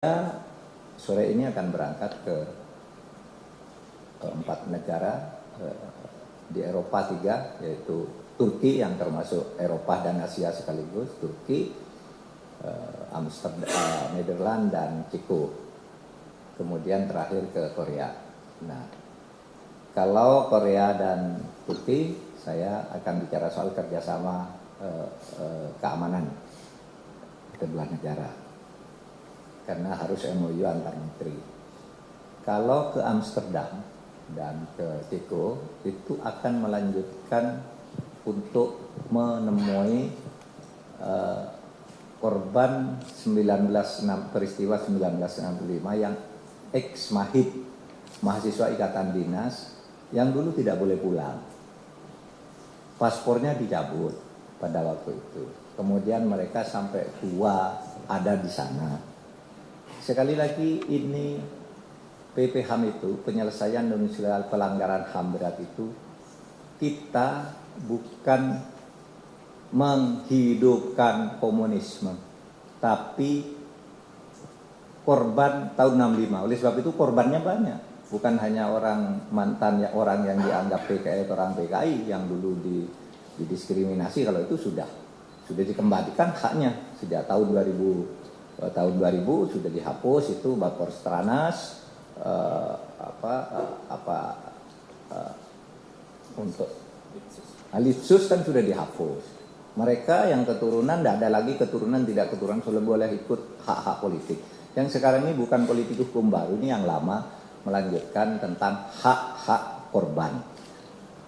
Saya sore ini akan berangkat ke 4 negara di Eropa 3, yaitu Turki yang termasuk Eropa dan Asia sekaligus, Turki, Amsterdam, Nederland dan Ceko. Kemudian terakhir ke Korea. Nah, kalau Korea dan Turki, saya akan bicara soal kerjasama keamanan kedua negara. Karena harus MOU antar menteri. Kalau ke Amsterdam dan ke Ceko itu akan melanjutkan untuk menemui korban peristiwa 1965 yang ex-mahid, mahasiswa ikatan dinas yang dulu tidak boleh pulang. Paspornya dicabut pada waktu itu. Kemudian mereka sampai tua ada di sana. Sekali lagi ini PP HAM itu, penyelesaian dan pelanggaran HAM berat itu, kita bukan menghidupkan komunisme, tapi korban tahun 65. Oleh sebab itu korbannya banyak. Bukan hanya orang mantan, orang yang dianggap PKI atau orang PKI yang dulu didiskriminasi. Kalau itu sudah dikembalikan haknya sejak tahun 2000 sudah dihapus itu Bapor Stranas untuk Litsus kan sudah dihapus. Mereka yang keturunan tidak ada lagi keturunan sudah boleh ikut hak-hak politik. Yang sekarang ini bukan politik hukum baru, ini yang lama melanjutkan tentang hak-hak korban.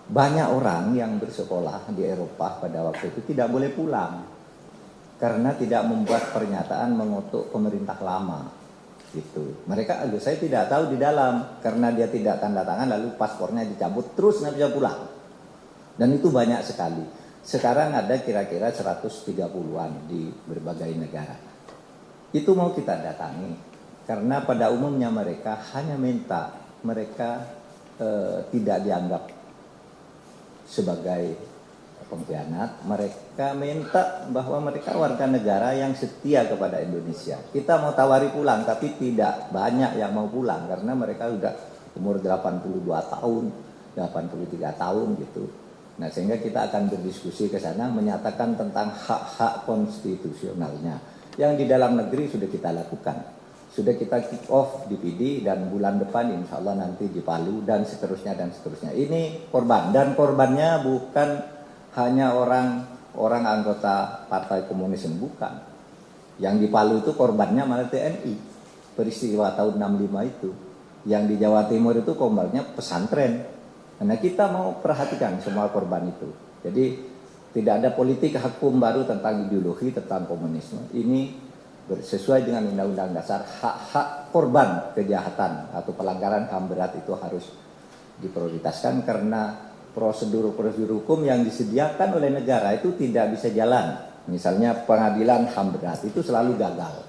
Banyak orang yang bersekolah di Eropa pada waktu itu tidak boleh pulang karena tidak membuat pernyataan mengutuk pemerintah lama. Gitu. Mereka, saya tidak tahu di dalam, karena dia tidak tanda tangan lalu paspornya dicabut terus nggak bisa pulang. Dan itu banyak sekali. Sekarang ada kira-kira 130-an di berbagai negara. Itu mau kita datangi, karena pada umumnya mereka hanya minta mereka tidak dianggap sebagai pengkhianat. Mereka minta bahwa mereka warga negara yang setia kepada Indonesia. Kita mau tawari pulang, tapi tidak banyak yang mau pulang karena mereka sudah umur 82 tahun, 83 tahun gitu. Nah, sehingga kita akan berdiskusi ke sana menyatakan tentang hak-hak konstitusionalnya yang di dalam negeri sudah kita lakukan. Sudah kita kick off di PD dan bulan depan insya Allah nanti di Palu dan seterusnya dan seterusnya. Ini korban, dan korbannya bukan hanya orang anggota Partai Komunis, bukan. Yang di Palu itu korbannya malah TNI. Peristiwa tahun 65 itu. Yang di Jawa Timur itu korbannya pesantren. Karena kita mau perhatikan semua korban itu. Jadi tidak ada politik hukum baru tentang ideologi, tentang komunisme. Ini sesuai dengan Undang-Undang Dasar, hak-hak korban kejahatan atau pelanggaran HAM berat itu harus diprioritaskan karena prosedur-prosedur hukum yang disediakan oleh negara itu tidak bisa jalan. Misalnya pengadilan HAM berat itu selalu gagal.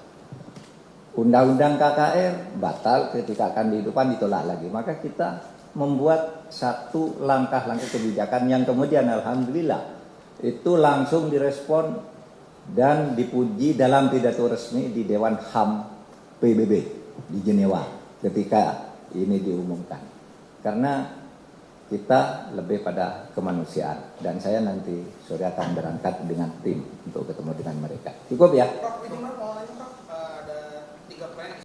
Undang-undang KKR batal ketika akan dihidupkan, ditolak lagi. Maka kita membuat satu langkah-langkah kebijakan yang kemudian alhamdulillah itu langsung direspon dan dipuji dalam pidato resmi di Dewan HAM PBB di Jenewa ketika ini diumumkan. Karena kita lebih pada kemanusiaan, dan saya nanti sore akan berangkat dengan tim untuk ketemu dengan mereka. Cukup ya?